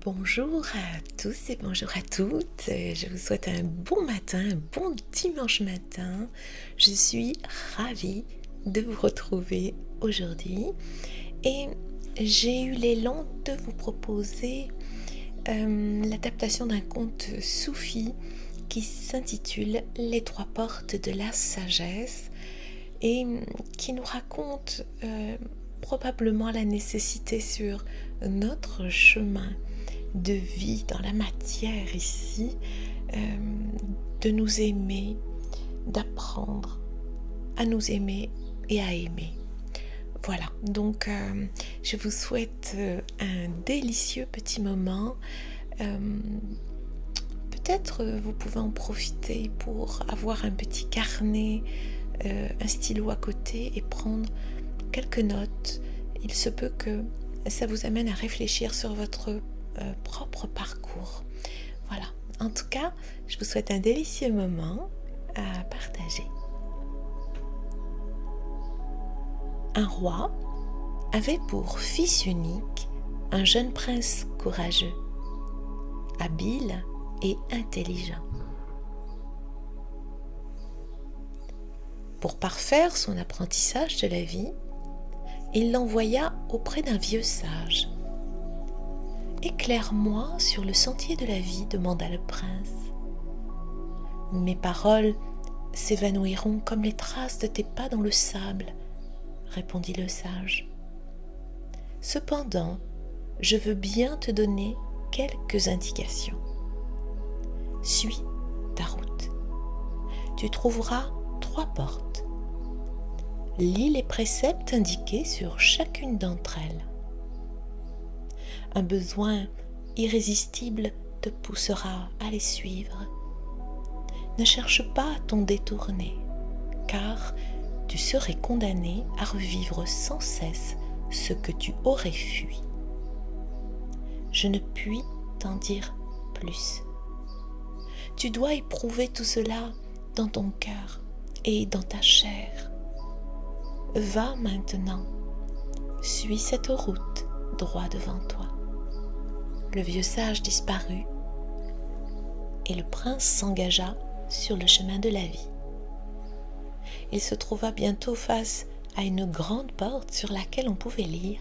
Bonjour à tous et bonjour à toutes. Je vous souhaite un bon matin, un bon dimanche matin. Je suis ravie de vous retrouver aujourd'hui et j'ai eu l'élan de vous proposer l'adaptation d'un conte soufi qui s'intitule Les trois portes de la sagesse et qui nous raconte probablement la nécessité sur notre chemin de vie dans la matière ici, de nous aimer, d'apprendre à nous aimer et à aimer. Voilà, donc je vous souhaite un délicieux petit moment. Peut-être vous pouvez en profiter pour avoir un petit carnet, un stylo à côté et prendre quelques notes. Il se peut que ça vous amène à réfléchir sur votre propre parcours. Voilà, en tout cas, je vous souhaite un délicieux moment à partager. Un roi avait pour fils unique un jeune prince courageux, habile et intelligent. Pour parfaire son apprentissage de la vie, il l'envoya auprès d'un vieux sage. « Éclaire-moi sur le sentier de la vie, demanda le prince. « Mes paroles s'évanouiront comme les traces de tes pas dans le sable, répondit le sage. Cependant, je veux bien te donner quelques indications. Suis ta route. Tu trouveras 3 portes. Lis les préceptes indiqués sur chacune d'entre elles. Un besoin irrésistible te poussera à les suivre. Ne cherche pas à t'en détourner, car tu serais condamné à revivre sans cesse ce que tu aurais fui. Je ne puis t'en dire plus. Tu dois éprouver tout cela dans ton cœur et dans ta chair. Va maintenant, suis cette route droit devant toi. » Le vieux sage disparut et le prince s'engagea sur le chemin de la vie. Il se trouva bientôt face à une grande porte sur laquelle on pouvait lire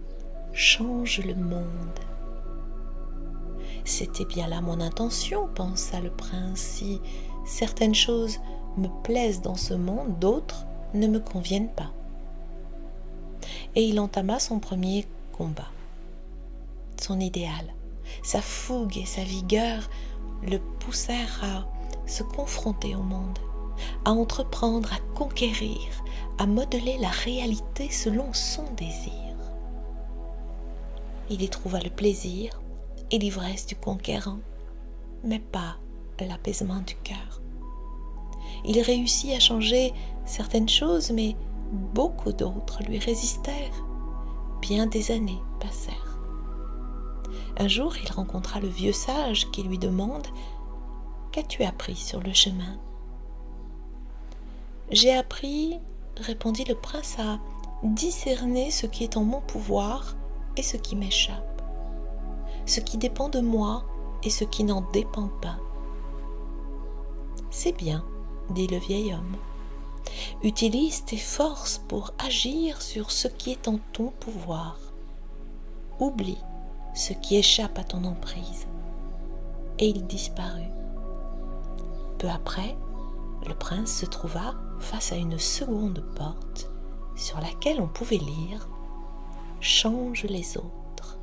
« Change le monde ». C'était bien là mon intention, pensa le prince. Si certaines choses me plaisent dans ce monde, d'autres ne me conviennent pas. Et il entama son premier combat. Son idéal, sa fougue et sa vigueur le poussèrent à se confronter au monde, à entreprendre, à conquérir, à modeler la réalité selon son désir. Il y trouva le plaisir et l'ivresse du conquérant, mais pas l'apaisement du cœur. Il réussit à changer certaines choses, mais beaucoup d'autres lui résistèrent. Bien des années passèrent. Un jour, il rencontra le vieux sage qui lui demande « Qu'as-tu appris sur le chemin ?»« J'ai appris, répondit le prince, à discerner ce qui est en mon pouvoir et ce qui m'échappe, ce qui dépend de moi et ce qui n'en dépend pas. »« C'est bien, dit le vieil homme. Utilise tes forces pour agir sur ce qui est en ton pouvoir. Oublie ce qui échappe à ton emprise. » Et il disparut. Peu après, le prince se trouva face à une seconde porte sur laquelle on pouvait lire « Change les autres ».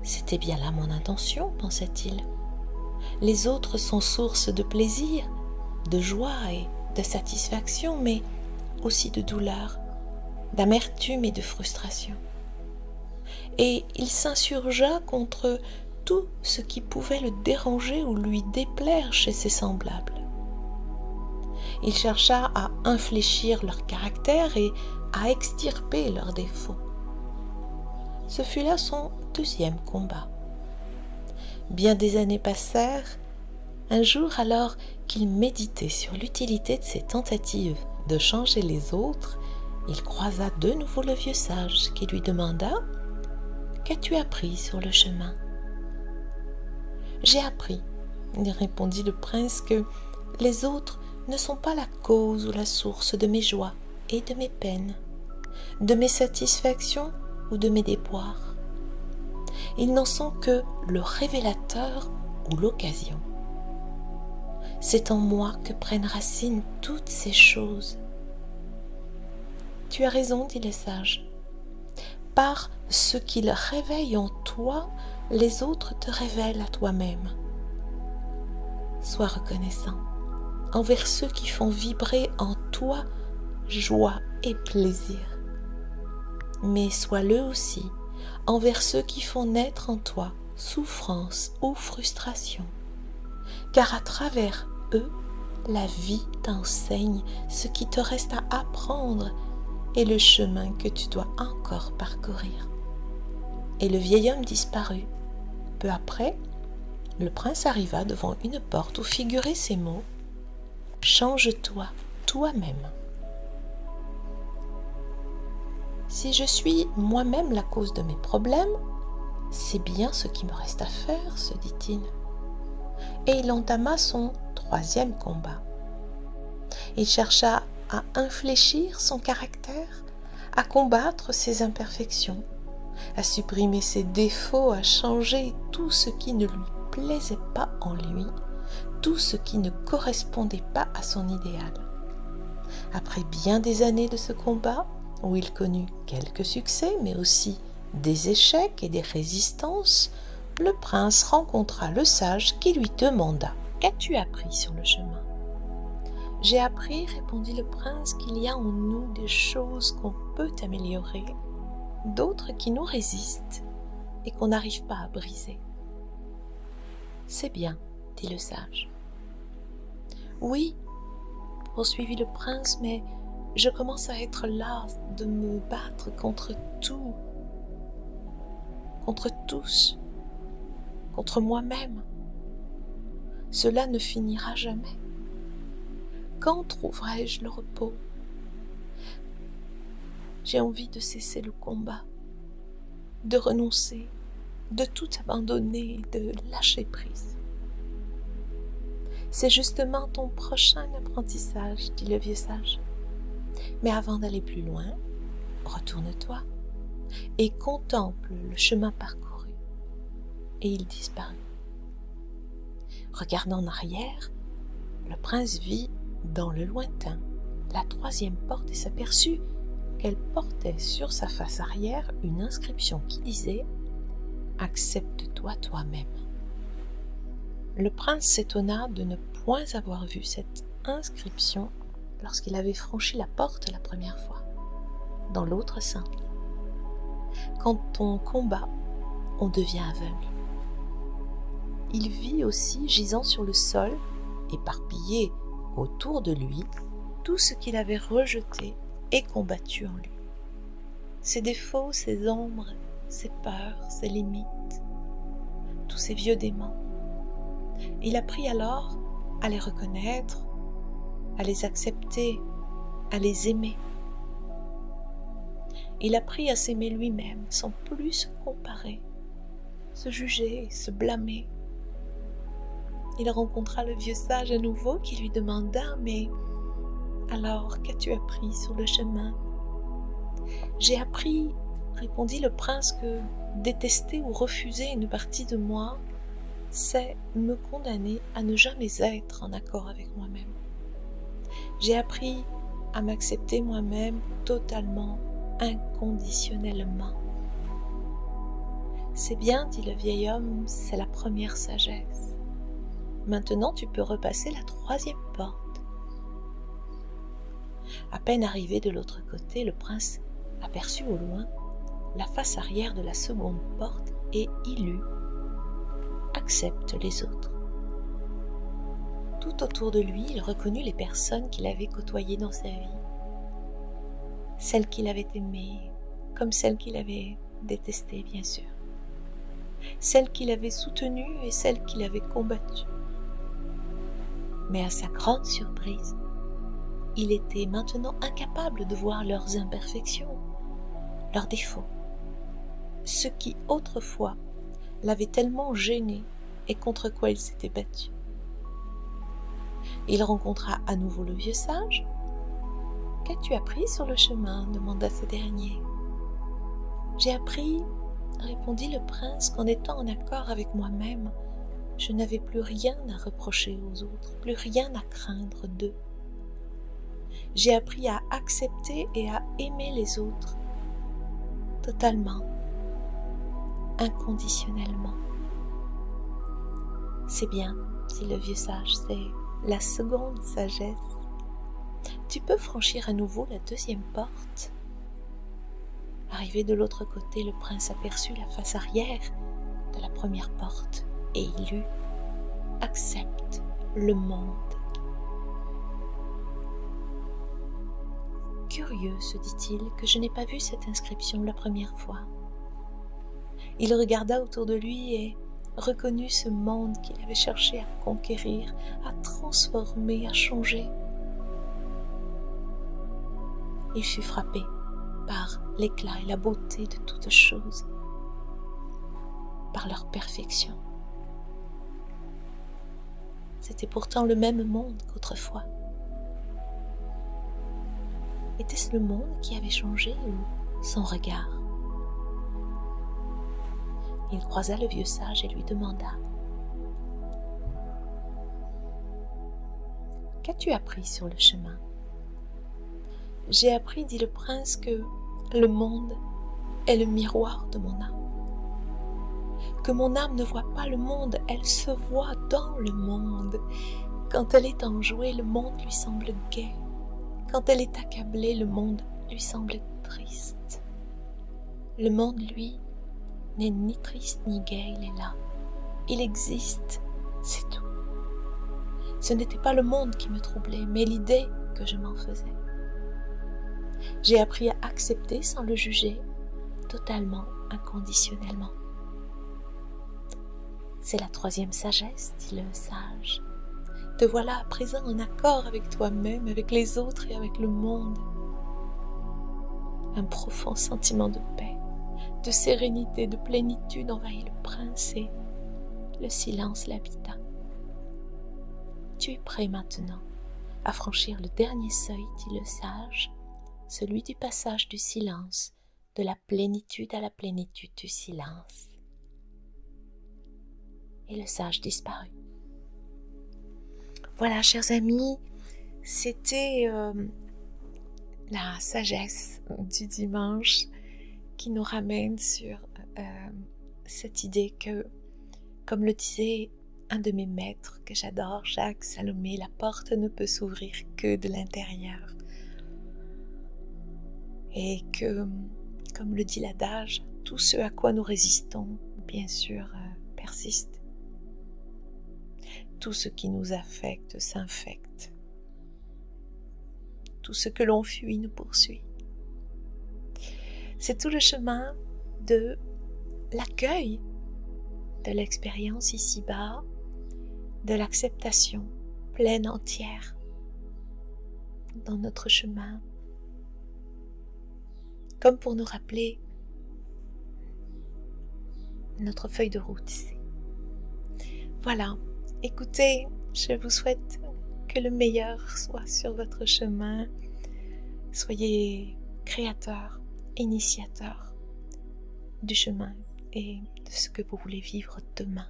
C'était bien là mon intention, pensa-t-il. Les autres sont source de plaisir, de joie et de satisfaction, mais aussi de douleur, d'amertume et de frustration. Et il s'insurgea contre tout ce qui pouvait le déranger ou lui déplaire chez ses semblables. Il chercha à infléchir leur caractère et à extirper leurs défauts. Ce fut là son deuxième combat. Bien des années passèrent. Un jour, alors qu'il méditait sur l'utilité de ses tentatives de changer les autres, il croisa de nouveau le vieux sage qui lui demanda « Qu'as-tu appris sur le chemin ?»« J'ai appris, » répondit le prince, « que les autres ne sont pas la cause ou la source de mes joies et de mes peines, de mes satisfactions ou de mes déboires. Ils n'en sont que le révélateur ou l'occasion. C'est en moi que prennent racine toutes ces choses. » « Tu as raison, dit le sage. Par ce qu'ils réveillent en toi, les autres te révèlent à toi-même. Sois reconnaissant envers ceux qui font vibrer en toi joie et plaisir. Mais sois-le aussi envers ceux qui font naître en toi souffrance ou frustration. Car à travers eux, la vie t'enseigne ce qui te reste à apprendre et le chemin que tu dois encore parcourir. Et le vieil homme disparut. Peu après, le prince arriva devant une porte où figuraient ces mots « Change-toi toi-même ». Si je suis moi-même la cause de mes problèmes, c'est bien ce qui me reste à faire, se dit-il. Et il entama son 3e combat. Il chercha à infléchir son caractère, à combattre ses imperfections, à supprimer ses défauts, à changer tout ce qui ne lui plaisait pas en lui, tout ce qui ne correspondait pas à son idéal. Après bien des années de ce combat, où il connut quelques succès, mais aussi des échecs et des résistances, le prince rencontra le sage qui lui demanda « Qu'as-tu appris sur le chemin ?» « J'ai appris, répondit le prince, qu'il y a en nous des choses qu'on peut améliorer, d'autres qui nous résistent et qu'on n'arrive pas à briser. »« C'est bien, dit le sage. »« Oui, poursuivit le prince, mais je commence à être las de me battre contre tout, contre tous, contre moi-même. Cela ne finira jamais. Quand trouverai-je le repos? J'ai envie de cesser le combat, de renoncer, de tout abandonner, de lâcher prise. C'est justement ton prochain apprentissage, dit le vieux sage. Mais avant d'aller plus loin, retourne-toi et contemple le chemin parcouru. Et il disparut. Regardant en arrière, le prince vit dans le lointain la 3e porte et s'aperçut qu'elle portait sur sa face arrière une inscription qui disait « Accepte-toi toi-même ». Le prince s'étonna de ne point avoir vu cette inscription lorsqu'il avait franchi la porte la première fois, dans l'autre sens. Quand on combat, on devient aveugle. Il vit aussi, gisant sur le sol, éparpillé autour de lui, tout ce qu'il avait rejeté et combattu en lui. Ses défauts, ses ombres, ses peurs, ses limites, tous ses vieux démons. Il apprit alors à les reconnaître, à les accepter, à les aimer. Il apprit à s'aimer lui-même sans plus se comparer, se juger, se blâmer. Il rencontra le vieux sage à nouveau qui lui demanda « Mais alors, qu'as-tu appris sur le chemin ?»« J'ai appris, répondit le prince, que détester ou refuser une partie de moi, c'est me condamner à ne jamais être en accord avec moi-même. J'ai appris à m'accepter moi-même totalement, inconditionnellement. » « C'est bien, dit le vieil homme, c'est la première sagesse. Maintenant, tu peux repasser la 3e porte. » À peine arrivé de l'autre côté, le prince aperçut au loin la face arrière de la 2e porte et y lut « Accepte les autres ». Tout autour de lui, il reconnut les personnes qu'il avait côtoyées dans sa vie, celles qu'il avait aimées, comme celles qu'il avait détestées, bien sûr, celles qu'il avait soutenues et celles qu'il avait combattues. Mais à sa grande surprise, il était maintenant incapable de voir leurs imperfections, leurs défauts, ce qui autrefois l'avait tellement gêné et contre quoi il s'était battu. Il rencontra à nouveau le vieux sage. « Qu'as-tu appris sur le chemin ?» demanda ce dernier. « J'ai appris, » répondit le prince, « qu'en étant en accord avec moi-même, je n'avais plus rien à reprocher aux autres, plus rien à craindre d'eux. J'ai appris à accepter et à aimer les autres, totalement, inconditionnellement. » C'est bien, dit le vieux sage, c'est la seconde sagesse. Tu peux franchir à nouveau la deuxième porte. Arrivé de l'autre côté, le prince aperçut la face arrière de la première porte et il lut « Accepte le monde ». Curieux, se dit-il, que je n'ai pas vu cette inscription la première fois. Il regarda autour de lui et reconnut ce monde qu'il avait cherché à conquérir, à transformer, à changer. Il fut frappé par l'éclat et la beauté de toutes choses, par leur perfection. C'était pourtant le même monde qu'autrefois. Était-ce le monde qui avait changé ou son regard? Il croisa le vieux sage et lui demanda « Qu'as-tu appris sur le chemin ?» « J'ai appris, dit le prince, que le monde est le miroir de mon âme. Que mon âme ne voit pas le monde, elle se voit dans le monde. Quand elle est enjouée, le monde lui semble gai. Quand elle est accablée, le monde lui semble triste. Le monde, lui, n'est ni triste ni gai, il est là. Il existe, c'est tout. Ce n'était pas le monde qui me troublait, mais l'idée que je m'en faisais. J'ai appris à accepter sans le juger, totalement, inconditionnellement. C'est la troisième sagesse, dit le sage. Te voilà à présent en accord avec toi-même, avec les autres et avec le monde. Un profond sentiment de paix, de sérénité, de plénitude envahit le prince et le silence l'habita. Tu es prêt maintenant à franchir le dernier seuil, dit le sage, celui du passage du silence, de la plénitude à la plénitude du silence. Et le sage disparut. Voilà, chers amis, c'était la sagesse du dimanche qui nous ramène sur cette idée que, comme le disait un de mes maîtres que j'adore, Jacques Salomé, la porte ne peut s'ouvrir que de l'intérieur. Et que, comme le dit l'adage, tout ce à quoi nous résistons, bien sûr, persiste. Tout ce qui nous affecte s'infecte. Tout ce que l'on fuit nous poursuit. C'est tout le chemin de l'accueil de l'expérience ici-bas, de l'acceptation pleine entière dans notre chemin, comme pour nous rappeler notre feuille de route ici. Voilà, écoutez, je vous souhaite que le meilleur soit sur votre chemin. Soyez créateur, initiateur du chemin et de ce que vous voulez vivre demain.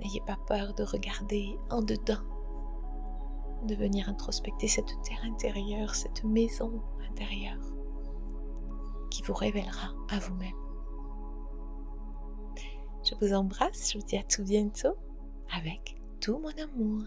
N'ayez pas peur de regarder en dedans, de venir introspecter cette terre intérieure, cette maison intérieure qui vous révélera à vous-même. Je vous embrasse, je vous dis à tout bientôt avec tout mon amour.